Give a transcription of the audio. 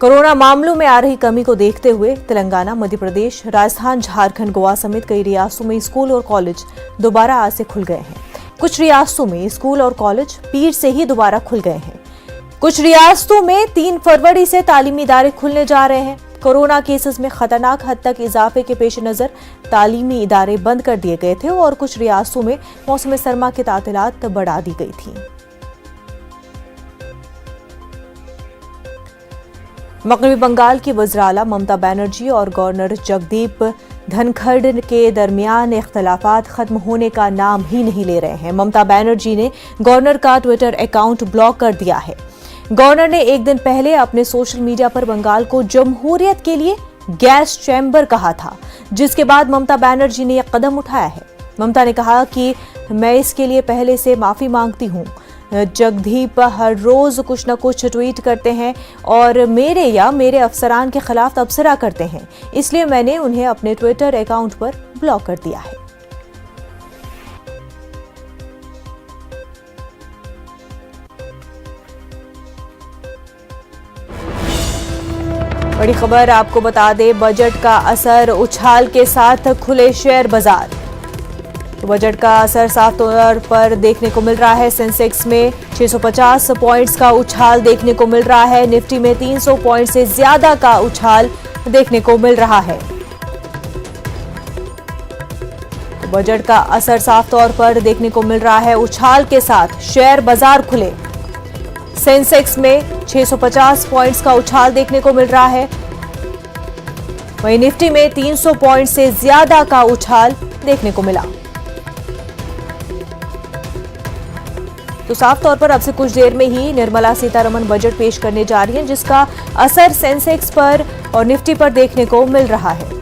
Corona मामलों में आ रही कमी को देखते हुए तेलंगाना, मध्य प्रदेश, राजस्थान, झारखंड, गोवा समेत कई रियासतों में स्कूल और कॉलेज दोबारा आज से खुल गए हैं। कुछ रियासतों में स्कूल और कॉलेज पीर से ही दोबारा खुल गए हैं। कुछ रियासतों में 3 फरवरी से तालीमी इदारे खुलने जा रहे हैं। कोरोना केसेस में खतरनाक हद तक इजाफे के पेश नजर तालीमी इदारे बंद कर दिए गए थे और कुछ रियासतों में मौसम सरमा की तातीलात बढ़ा दी गई थी। मगरबी बंगाल की वज़ीर आला ममता बनर्जी और गवर्नर जगदीप धनखड़ के दरमियान इख्तलाफात खत्म होने का नाम ही नहीं ले रहे हैं। ममता बनर्जी ने गवर्नर का ट्विटर अकाउंट ब्लॉक कर दिया है। गवर्नर ने एक दिन पहले अपने सोशल मीडिया पर बंगाल को जमहूरियत के लिए गैस चैम्बर कहा था, जिसके बाद ममता बनर्जी ने यह कदम उठाया है। ममता ने कहा कि मैं इसके लिए पहले से माफी मांगती हूं। जगदीप हर रोज कुछ न कुछ ट्वीट करते हैं और मेरे या मेरे अफसरान के खिलाफ तबसरा करते हैं, इसलिए मैंने उन्हें अपने ट्विटर अकाउंट पर ब्लॉक कर दिया है। बड़ी खबर आपको बता दें, बजट का असर, उछाल के साथ खुले शेयर बाजार। तो बजट का असर साफ तौर पर देखने को मिल रहा है। सेंसेक्स में 650 पॉइंट्स का उछाल देखने को मिल रहा है। निफ्टी में 300 पॉइंट से ज्यादा का उछाल देखने को मिल रहा है। तो बजट का असर साफ तौर पर देखने को मिल रहा है। उछाल के साथ शेयर बाजार खुले। सेंसेक्स में 650 पॉइंट्स का उछाल देखने को मिल रहा है। वहीं निफ्टी में 300 पॉइंट से ज्यादा का उछाल देखने को मिला। तो साफ तौर पर अब से कुछ देर में ही निर्मला सीतारमण बजट पेश करने जा रही हैं, जिसका असर सेंसेक्स पर और निफ्टी पर देखने को मिल रहा है।